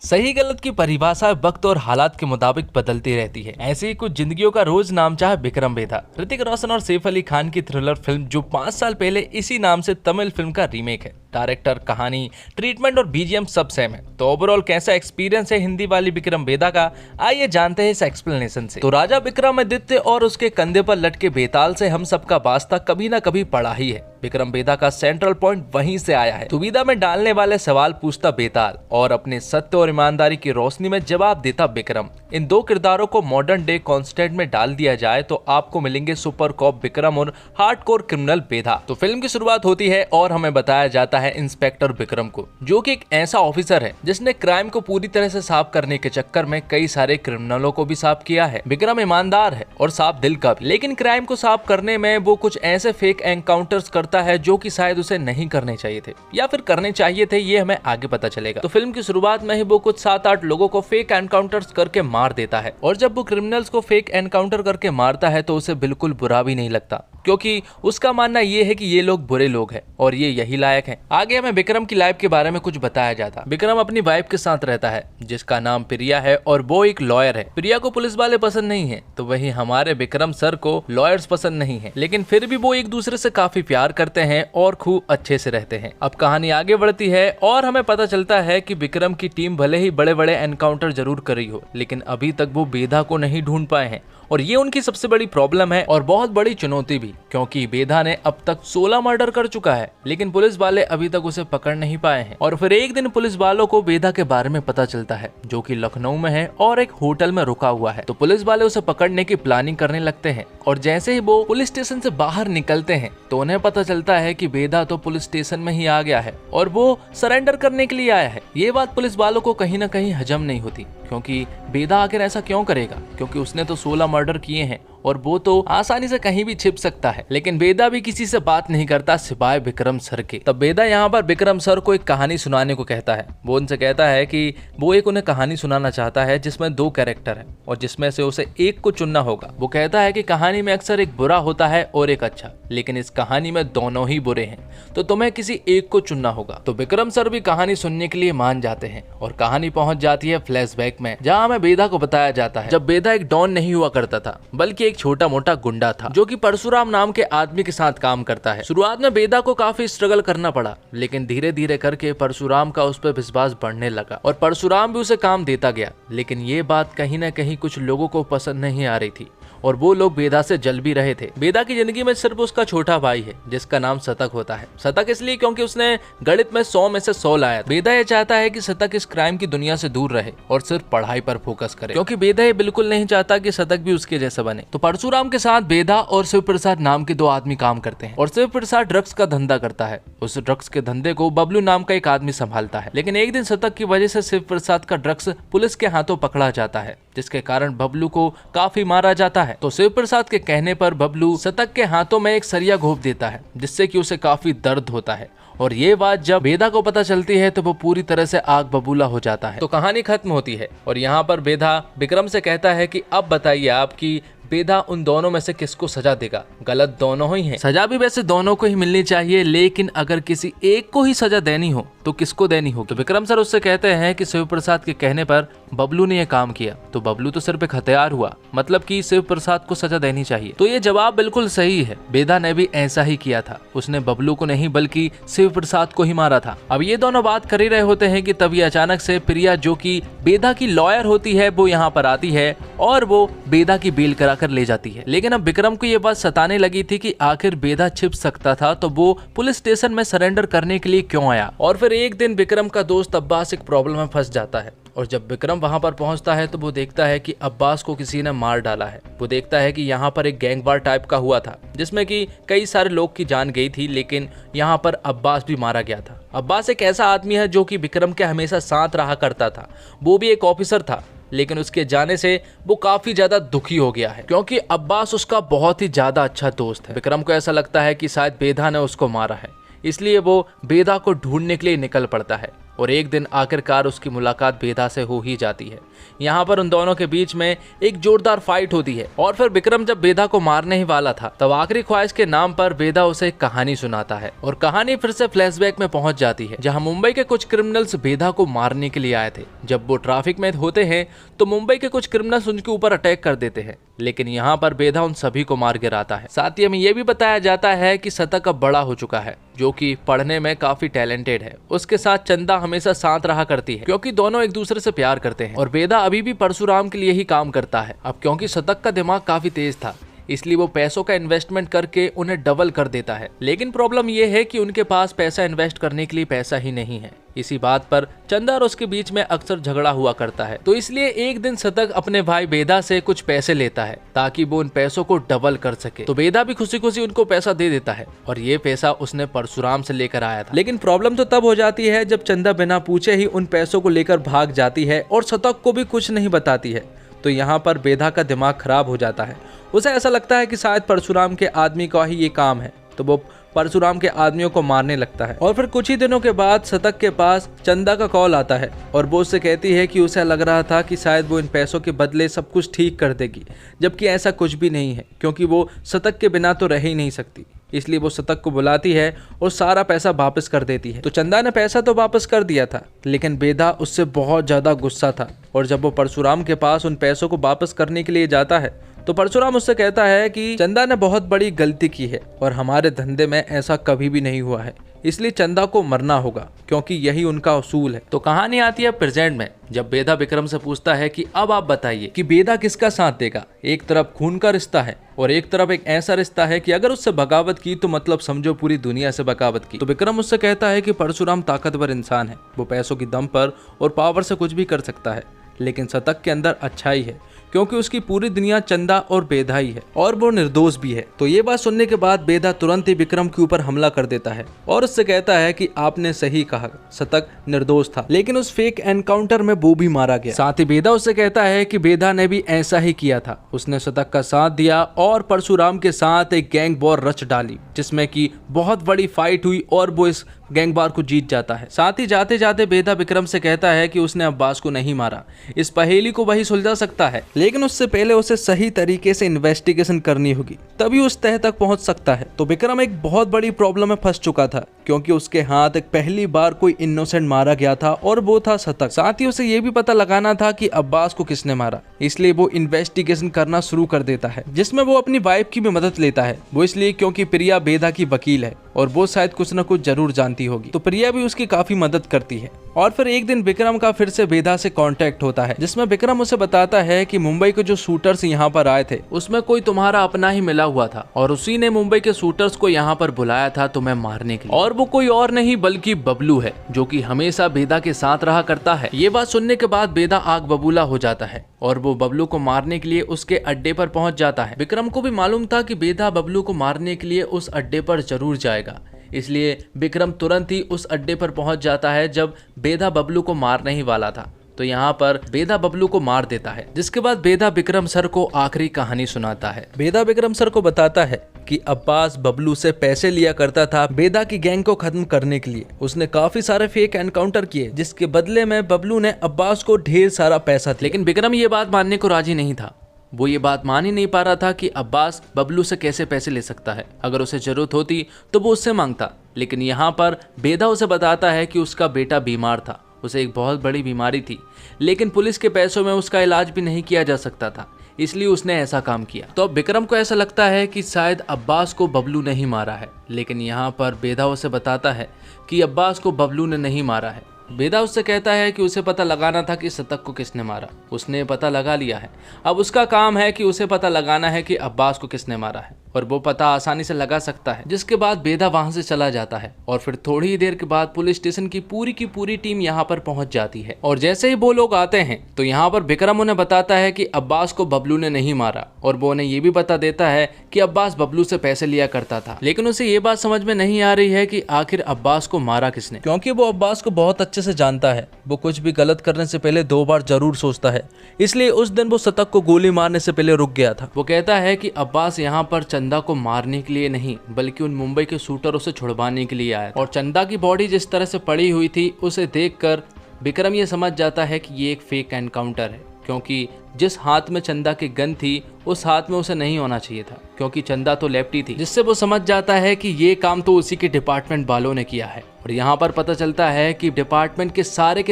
सही गलत की परिभाषा वक्त और हालात के मुताबिक बदलती रहती है। ऐसे ही कुछ जिंदगियों का रोज नाम चाहे विक्रम बेदा। ऋतिक रोशन और सैफ अली खान की थ्रिलर फिल्म जो 5 साल पहले इसी नाम से तमिल फिल्म का रीमेक है। डायरेक्टर, कहानी, ट्रीटमेंट और बीजीएम सब सेम है। तो ओवरऑल कैसा एक्सपीरियंस है हिंदी वाली विक्रम बेदा का, आइए जानते हैं इस एक्सप्लेनेशन से। तो राजा विक्रमादित्य और उसके कंधे पर लटके बेताल से हम सबका वास्ता कभी ना कभी पड़ा ही है। विक्रम बेदा का सेंट्रल पॉइंट वहीं से आया है। दुविधा में डालने वाले सवाल पूछता बेताल और अपने सत्य और ईमानदारी की रोशनी में जवाब देता विक्रम। इन दो किरदारों को मॉडर्न डे कॉन्स्टेंट में डाल दिया जाए तो आपको मिलेंगे सुपर कॉप विक्रम और हार्डकोर क्रिमिनल बेदा। तो फिल्म की शुरुआत होती है और हमें बताया जाता है इंस्पेक्टर विक्रम को, जो कि एक ऐसा ऑफिसर है जिसने क्राइम को पूरी तरह से साफ करने के चक्कर में कई सारे क्रिमिनलों को भी साफ किया है। विक्रम ईमानदार है और साफ दिल का भी, लेकिन क्राइम को साफ करने में वो कुछ ऐसे फेक एनकाउंटर्स करता है जो कि शायद उसे नहीं करने चाहिए थे या फिर करने चाहिए थे, ये हमें आगे पता चलेगा। तो फिल्म की शुरुआत में ही वो कुछ 7-8 लोगों को फेक एनकाउंटर्स करके मार देता है और जब वो क्रिमिनल्स को फेक एनकाउंटर करके मारता है तो उसे बिल्कुल बुरा भी नहीं लगता, क्योंकि उसका मानना ये है कि ये लोग बुरे लोग हैं और ये यही लायक हैं। आगे हमें विक्रम की लाइफ के बारे में कुछ बताया जाता। विक्रम अपनी वाइफ के साथ रहता है जिसका नाम प्रिया है और वो एक लॉयर है। प्रिया को पुलिस वाले पसंद नहीं है, तो वही हमारे विक्रम सर को लॉयर्स पसंद नहीं है, लेकिन फिर भी वो एक दूसरे से काफी प्यार करते हैं और खूब अच्छे से रहते हैं। अब कहानी आगे बढ़ती है और हमें पता चलता है कि विक्रम की टीम भले ही बड़े बड़े एनकाउंटर जरूर करी हो, लेकिन अभी तक वो बेदा को नहीं ढूंढ पाए हैं और ये उनकी सबसे बड़ी प्रॉब्लम है और बहुत बड़ी चुनौती भी, क्योंकि बेदा ने अब तक 16 मर्डर कर चुका है, लेकिन पुलिस वाले अभी तक उसे पकड़ नहीं पाए हैं। और फिर एक दिन पुलिस वालों को बेदा के बारे में पता चलता है, जो कि लखनऊ में है और एक होटल में रुका हुआ है। तो पुलिस वाले उसे पकड़ने की प्लानिंग करने लगते हैं और जैसे ही वो पुलिस स्टेशन से बाहर निकलते हैं तो उन्हें पता चलता है कि बेदा तो पुलिस स्टेशन में ही आ गया है और वो सरेंडर करने के लिए आया है। ये बात पुलिस वालों को कहीं ना कहीं हजम नहीं होती, क्योंकि बेदा आखिर ऐसा क्यों करेगा, क्योंकि उसने तो 16 मर्डर किए हैं और वो तो आसानी से कहीं भी छिप सकता है। लेकिन बेदा भी किसी से बात नहीं करता सिवाय विक्रम सर के। तब बेदा यहाँ पर विक्रम सर को एक कहानी सुनाने को कहता है। वो उनसे कहता है कि वो एक उन्हें कहानी सुनाना चाहता है जिसमें 2 कैरेक्टर है और जिसमें से उसे एक को चुनना होगा। वो कहता है कि कहानी में अक्सर एक बुरा होता है और एक अच्छा, लेकिन इस कहानी में दोनों ही बुरे हैं, तो तुम्हें किसी एक को चुनना होगा। तो विक्रम सर भी कहानी सुनने के लिए मान जाते हैं और कहानी पहुंच जाती है फ्लैशबैक में, जहाँ हमें बेदा को बताया जाता है जब बेदा एक डॉन नहीं हुआ करता था, बल्कि एक छोटा मोटा गुंडा था जो कि परशुराम नाम के आदमी के साथ काम करता है। शुरुआत में बेदा को काफी स्ट्रगल करना पड़ा, लेकिन धीरे धीरे करके परशुराम का उस पर विश्वास बढ़ने लगा और परशुराम भी उसे काम देता गया। लेकिन ये बात कहीं ना कहीं कुछ लोगों को पसंद नहीं आ रही थी और वो लोग बेदा से जल भी रहे थे। बेदा की जिंदगी में सिर्फ उसका छोटा भाई है जिसका नाम शतक होता है। शतक इसलिए क्योंकि उसने गणित में 100 में से 100 लाया। बेदा ये चाहता है कि शतक इस क्राइम की दुनिया से दूर रहे और सिर्फ पढ़ाई पर फोकस करे, क्योंकि बेदा ये बिल्कुल नहीं चाहता कि शतक भी उसके जैसा बने। तो परशुराम के साथ बेदा और शिव प्रसाद नाम के 2 आदमी काम करते हैं और शिव प्रसाद ड्रग्स का धंधा करता है। उस ड्रग्स के धंधे को बबलू नाम का एक आदमी संभालता है, लेकिन एक दिन शतक की वजह से शिव प्रसाद का ड्रग्स पुलिस के हाथों पकड़ा जाता है, जिसके कारण बबलू को काफी मारा जाता है। तो शिव प्रसाद के कहने पर बबलू शतक के हाथों में एक सरिया घोंप देता है, जिससे कि उसे काफी दर्द होता है और ये बात जब बेदा को पता चलती है तो वो पूरी तरह से आग बबूला हो जाता है। तो कहानी खत्म होती है और यहाँ पर बेदा विक्रम से कहता है कि अब बताइए आपकी बेदा उन दोनों में से किसको सजा देगा। गलत दोनों ही हैं। सजा भी वैसे दोनों को ही मिलनी चाहिए, लेकिन अगर किसी एक को ही सजा देनी हो तो किसको देनी हो। तो विक्रम सर उससे कहते हैं कि शिव प्रसाद के कहने पर बबलू ने यह काम किया, तो बबलू तो सिर्फ एक हथियार हुआ, मतलब कि शिव प्रसाद को सजा देनी चाहिए। तो ये जवाब बिल्कुल सही है, बेदा ने भी ऐसा ही किया था। उसने बबलू को नहीं बल्कि शिव प्रसाद को ही मारा था। अब ये दोनों बात कर ही रहे होते हैं कि तभी अचानक से प्रिया, जो कि बेदा की लॉयर होती है, वो यहाँ पर आती है और वो बेदा की बेल कर ले जाती है। लेकिन अब विक्रम को यह बात सताने लगी थी कि आखिर बेदा छिप सकता था तो वो पुलिस स्टेशन में सरेंडर करने के लिए क्यों आया। और फिर एक दिन विक्रम का दोस्त अब्बास एक प्रॉब्लम में फंस जाता है और जब विक्रम वहां पर पहुंचता है तो वो देखता है कि अब्बास को किसी ने मार डाला है। वो देखता है कि यहाँ पर एक गैंग वार टाइप का हुआ था जिसमें कि कई सारे लोग की जान गई थी, लेकिन यहाँ पर अब्बास भी मारा गया था। अब्बास एक ऐसा आदमी है जो कि विक्रम के हमेशा साथ रहा करता था। वो भी एक ऑफिसर था, लेकिन उसके जाने से वो काफी ज्यादा दुखी हो गया है, क्योंकि अब्बास उसका बहुत ही ज्यादा अच्छा दोस्त है। विक्रम को ऐसा लगता है कि शायद बेदा ने उसको मारा है, इसलिए वो बेदा को ढूंढने के लिए निकल पड़ता है और एक दिन आखिरकार उसकी मुलाकात बेदा से हो ही जाती है। यहाँ पर उन दोनों के बीच में एक जोरदार फाइट होती है और फिर विक्रम जब बेदा को मारने ही वाला था तब आखिरी ख्वाहिश के नाम पर बेदा उसे एक कहानी सुनाता है और कहानी फिर से फ्लैशबैक में पहुंच जाती है, जहां मुंबई के कुछ क्रिमिनल्स बेदा को मारने के लिए आए थे। जब वो ट्रैफिक में होते हैं तो मुंबई के कुछ क्रिमिनल्स उनके ऊपर अटैक कर देते हैं, लेकिन यहाँ पर बेदा उन सभी को मार गिराता है। साथ ही हमें यह भी बताया जाता है कि शतक अब बड़ा हो चुका है, जो कि पढ़ने में काफी टैलेंटेड है। उसके साथ चंदा हमेशा साथ रहा करती है क्योंकि दोनों एक दूसरे से प्यार करते हैं और बेदा अभी भी परशुराम के लिए ही काम करता है। अब क्योंकि शतक का दिमाग काफी तेज था, इसलिए वो पैसों का इन्वेस्टमेंट करके उन्हें डबल कर देता है। लेकिन प्रॉब्लम ये है कि उनके पास पैसा इन्वेस्ट करने के लिए पैसा ही नहीं है। इसी बात पर चंदा और उसके बीच में अक्सर झगड़ा हुआ करता है, तो इसलिए एक दिन शतक अपने भाई बेदा से कुछ पैसे लेता है ताकि वो उन पैसों को डबल कर सके। तो बेदा भी खुशी खुशी उनको पैसा दे देता है और ये पैसा उसने परशुराम से लेकर आया था। लेकिन प्रॉब्लम तो तब हो जाती है जब चंदा बिना पूछे ही उन पैसों को लेकर भाग जाती है और शतक को भी कुछ नहीं बताती है। तो यहाँ पर बेदा का दिमाग खराब हो जाता है। उसे ऐसा लगता है कि शायद परशुराम के आदमी का ही ये काम है, तो वो परशुराम के आदमियों को मारने लगता है। और फिर कुछ ही दिनों के बाद शतक के पास चंदा का कॉल आता है और वो उससे कहती है कि उसे लग रहा था कि शायद वो इन पैसों के बदले सब कुछ ठीक कर देगी, जबकि ऐसा कुछ भी नहीं है क्योंकि वो शतक के बिना तो रह ही नहीं सकती। इसलिए वो शतक को बुलाती है और सारा पैसा वापस कर देती है। तो चंदा ने पैसा तो वापस कर दिया था, लेकिन बेदा उससे बहुत ज्यादा गुस्सा था और जब वो परशुराम के पास उन पैसों को वापस करने के लिए जाता है तो परशुराम उससे कहता है कि चंदा ने बहुत बड़ी गलती की है और हमारे धंधे में ऐसा कभी भी नहीं हुआ है, इसलिए चंदा को मरना होगा क्योंकि यही उनका उसूल है। तो कहानी आती है प्रेजेंट में, जब बेदा विक्रम से पूछता है कि अब आप बताइए कि बेदा किसका साथ देगा। एक तरफ खून का रिश्ता है और एक तरफ एक ऐसा रिश्ता है कि अगर उससे बगावत की तो मतलब समझो पूरी दुनिया से बगावत की। तो विक्रम उससे कहता है कि परशुराम ताकतवर इंसान है, वो पैसों की दम पर और पावर से कुछ भी कर सकता है, लेकिन शतक के अंदर अच्छाई है क्योंकि उसकी पूरी दुनिया चंदा और बेदा ही है और वो निर्दोष भी है। तो ये बात सुनने के बाद बेदा तुरंत ही विक्रम के ऊपर हमला कर देता है और उससे कहता है कि आपने सही कहा, शतक निर्दोष था, लेकिन उस फेक एनकाउंटर में वो भी मारा गया। साथ ही बेदा उससे कहता है कि बेदा ने भी ऐसा ही किया था, उसने शतक का साथ दिया और परशुराम के साथ एक गैंग वॉर रच डाली जिसमें कि बहुत बड़ी फाइट हुई और वो इस गैंग वार को जीत जाता है। साथ ही जाते जाते बेदा विक्रम से कहता है कि उसने अब्बास को नहीं मारा, इस पहेली को वही सुलझा सकता है, लेकिन उससे पहले उसे सही तरीके से इन्वेस्टिगेशन करनी होगी, तभी उस तह तक पहुंच सकता है। तो विक्रम एक बहुत बड़ी प्रॉब्लम में फंस चुका था क्योंकि उसके हाथ एक पहली बार कोई इनोसेंट मारा गया था और वो था शतक। साथ ही उसे ये भी पता लगाना था कि अब्बास को किसने मारा, इसलिए वो इन्वेस्टिगेशन करना शुरू कर देता है जिसमें वो अपनी वाइफ की भी मदद लेता है। वो इसलिए क्योंकि प्रिया बेदा की वकील है और वो शायद कुछ न कुछ जरूर जानती होगी, तो प्रिया भी उसकी काफी मदद करती है। और फिर एक दिन विक्रम का फिर से बेदा से कांटेक्ट होता है जिसमें विक्रम उसे बताता है कि मुंबई के जो शूटर्स यहाँ पर आए थे उसमें कोई तुम्हारा अपना ही मिला हुआ था और उसी ने मुंबई के शूटर्स को यहाँ पर बुलाया था तुम्हें मारने के लिए, और वो कोई और नहीं बल्कि बबलू है जो कि हमेशा बेदा के साथ रहा करता है। ये बात सुनने के बाद बेदा आग बबूला हो जाता है और वो बबलू को मारने के लिए उसके अड्डे पर पहुंच जाता है। विक्रम को भी मालूम था कि बेदा बबलू को मारने के लिए उस अड्डे पर जरूर जाएगा, इसलिए विक्रम तुरंत ही उस अड्डे पर पहुंच जाता है जब बेदा बबलू को मारने ही वाला था। तो यहाँ पर बेदा बबलू को मार देता है, जिसके बाद बेदा विक्रम सर को आखिरी कहानी सुनाता है। बेदा विक्रम सर को बताता है कि अब्बास बबलू से पैसे लिया करता था बेदा की गैंग को खत्म करने के लिए। उसने काफी सारे फेक एनकाउंटर किए जिसके बदले में बबलू ने अब्बास को ढेर सारा पैसा दिया। लेकिन विक्रम ये बात मानने को राजी नहीं था। वो ये बात मान ही नहीं पा रहा था कि अब्बास बबलू से कैसे पैसे ले सकता है। अगर उसे जरूरत होती तो वो उससे मांगता, लेकिन यहाँ पर बेदा उसे बताता है कि उसका बेटा बीमार था, उसे एक बहुत बड़ी बीमारी थी, लेकिन पुलिस के पैसों में उसका इलाज भी नहीं किया जा सकता था, इसलिए उसने ऐसा काम किया। तो अब विक्रम को ऐसा लगता है कि शायद अब्बास को बबलू ने ही मारा है, लेकिन यहाँ पर बेदा उसे बताता है कि अब्बास को बबलू ने नहीं मारा है। बेदा उससे कहता है कि उसे पता लगाना था कि शतक को किसने मारा, उसने पता लगा लिया है। अब उसका काम है कि उसे पता लगाना है कि अब्बास को किसने मारा है, और वो पता आसानी से लगा सकता है। जिसके बाद बेदा वहां से चला जाता है और फिर थोड़ी ही देर के बाद पुलिस स्टेशन की पूरी टीम यहाँ पर पहुंच जाती है। और जैसे ही वो लोग आते हैं तो यहाँ पर विक्रम उन्हें बताता है कि अब्बास को बबलू ने नहीं मारा, और वो उन्हें ये भी बता देता है कि अब्बास बबलू से पैसे लिया करता था। लेकिन उसे ये बात समझ में नहीं आ रही है कि आखिर अब्बास को मारा किसने, क्योंकि वो अब्बास को बहुत अच्छे से जानता है। वो कुछ भी गलत करने से पहले 2 बार जरूर सोचता है, इसलिए उस दिन वो शतक को गोली मारने से पहले रुक गया था। वो कहता है कि अब्बास यहाँ पर चंदा को मारने के लिए नहीं बल्कि उन मुंबई के शूटरों से छुड़वाने के लिए आया था। और चंदा की बॉडी जिस तरह से पड़ी हुई थी उसे देखकर विक्रम ये समझ जाता है कि ये एक फेक एनकाउंटर है, क्योंकि जिस हाथ में चंदा की गन थी उस हाथ में उसे नहीं होना चाहिए था, क्योंकि चंदा तो लेफ्टी थी, जिससे वो समझ जाता है कि ये काम तो उसी के डिपार्टमेंट वालों ने किया है। और यहाँ पर पता चलता है कि डिपार्टमेंट के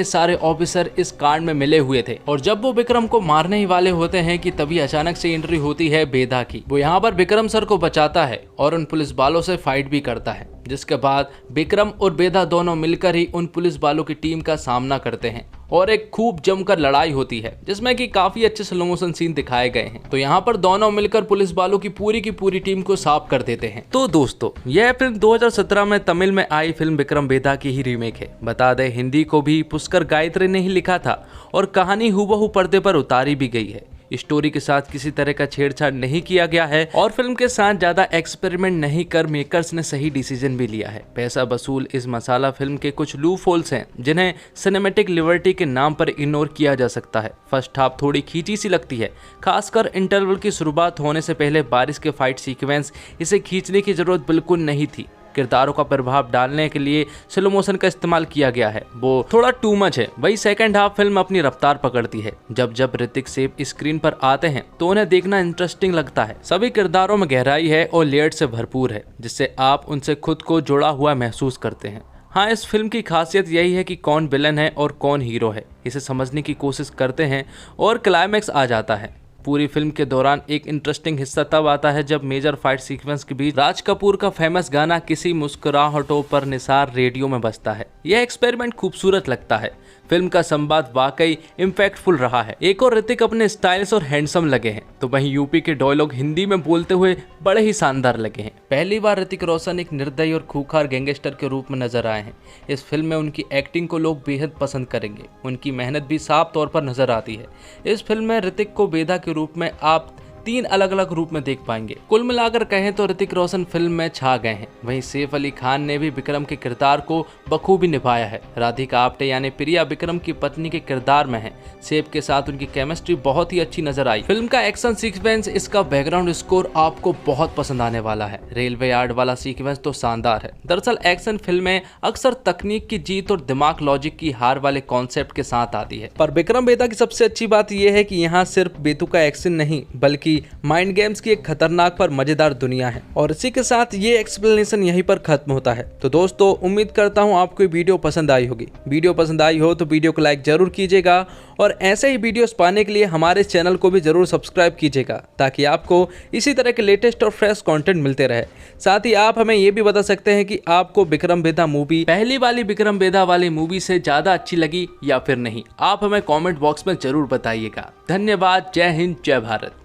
सारे ऑफिसर इस कांड में मिले हुए थे। और जब वो विक्रम को मारने ही वाले होते हैं कि तभी अचानक से एंट्री होती है बेदा की। वो यहाँ पर विक्रम सर को बचाता है और उन पुलिस वालों से फाइट भी करता है, जिसके बाद विक्रम और बेदा दोनों मिलकर ही उन पुलिस वालों की टीम का सामना करते हैं और एक खूब जमकर लड़ाई होती है, जिसमें कि काफी अच्छे स्लो मोशन सीन दिखाए गए हैं। तो यहाँ पर दोनों मिलकर पुलिस वालों की पूरी टीम को साफ कर देते हैं। तो दोस्तों, यह फिल्म 2017 में तमिल में आई फिल्म विक्रम बेदा की ही रीमेक है। बता दें, हिंदी को भी पुष्कर गायत्री ने ही लिखा था और कहानी हूबहू पर्दे पर उतारी भी गई है। स्टोरी के साथ किसी तरह का छेड़छाड़ नहीं किया गया है और फिल्म के साथ ज्यादा एक्सपेरिमेंट नहीं कर मेकर्स ने सही डिसीजन भी लिया है। पैसा वसूल इस मसाला फिल्म के कुछ लूप होल्स हैं जिन्हें सिनेमैटिक लिबर्टी के नाम पर इग्नोर किया जा सकता है। फर्स्ट हाफ थोड़ी खींची सी लगती है, खासकर इंटरवल की शुरुआत होने से पहले बारिश के फाइट सीक्वेंस, इसे खींचने की जरूरत बिल्कुल नहीं थी। किरदारों का प्रभाव डालने के लिए स्लो मोशन का इस्तेमाल किया गया है, वो थोड़ा टू मच है। वही सेकंड हाफ फिल्म अपनी रफ्तार पकड़ती है। जब ऋतिक सेफ स्क्रीन पर आते हैं तो उन्हें देखना इंटरेस्टिंग लगता है। सभी किरदारों में गहराई है और लेयर्स से भरपूर है, जिससे आप उनसे खुद को जुड़ा हुआ महसूस करते हैं। हाँ, इस फिल्म की खासियत यही है कि कौन विलन है और कौन हीरो है, इसे समझने की कोशिश करते हैं और क्लाइमैक्स आ जाता है। पूरी फिल्म के दौरान एक इंटरेस्टिंग हिस्सा तब आता है जब मेजर फाइट सीक्वेंस के बीच राज कपूर का फेमस गाना किसी मुस्कुराहटों पर निसार रेडियो में बजता है। यह एक्सपेरिमेंट खूबसूरत लगता है। फिल्म का संवाद वाकई इम्पैक्टफुल रहा है। एक और ऋतिक अपने स्टाइलिश और हैंडसम लगे हैं, तो वहीं यूपी के डायलॉग हिंदी में बोलते हुए बड़े ही शानदार लगे हैं। पहली बार ऋतिक रोशन एक निर्दयी और खूंखार गैंगस्टर के रूप में नजर आए हैं। इस फिल्म में उनकी एक्टिंग को लोग बेहद पसंद करेंगे। उनकी मेहनत भी साफ तौर पर नजर आती है। इस फिल्म में ऋतिक को बेदा के रूप में आप 3 अलग-अलग रूप में देख पाएंगे। कुल मिलाकर कहें तो ऋतिक रोशन फिल्म में छा गए हैं। वहीं सैफ अली खान ने भी विक्रम के किरदार को बखूबी निभाया है। राधिका आप्टे यानी प्रिया विक्रम की पत्नी के किरदार में है। सैफ के साथ उनकी केमिस्ट्री बहुत ही अच्छी नजर आई। फिल्म का एक्शन सीक्वेंस, इसका बैकग्राउंड स्कोर आपको बहुत पसंद आने वाला है। रेलवे यार्ड वाला सीक्वेंस तो शानदार है। दरअसल एक्शन फिल्में अक्सर तकनीक की जीत और दिमाग लॉजिक की हार वाले कॉन्सेप्ट के साथ आती है, पर विक्रम बेदा की सबसे अच्छी बात यह है कि यहाँ सिर्फ बेतुका एक्शन नहीं बल्कि माइंड गेम्स की एक खतरनाक पर मजेदार दुनिया है। और इसी के साथ ये एक्सप्लेनेशन यहीं पर खत्म होता है। तो दोस्तों, उम्मीद करता हूँ आपको वीडियो पसंद आई होगी। वीडियो पसंद आई हो तो वीडियो को लाइक जरूर कीजिएगा और ऐसे ही वीडियोस पाने के लिए हमारे चैनल को भी जरूर सब्सक्राइब कीजिएगा, ताकि आपको इसी तरह के लेटेस्ट और फ्रेश कंटेंट मिलते रहे। साथ ही आप हमें ये भी बता सकते हैं कि आपको विक्रम बेदा मूवी पहली वाली विक्रम बेदा वाली मूवी से ज्यादा अच्छी लगी या फिर नहीं। आप हमें कमेंट बॉक्स में जरूर बताइएगा। धन्यवाद। जय हिंद, जय भारत।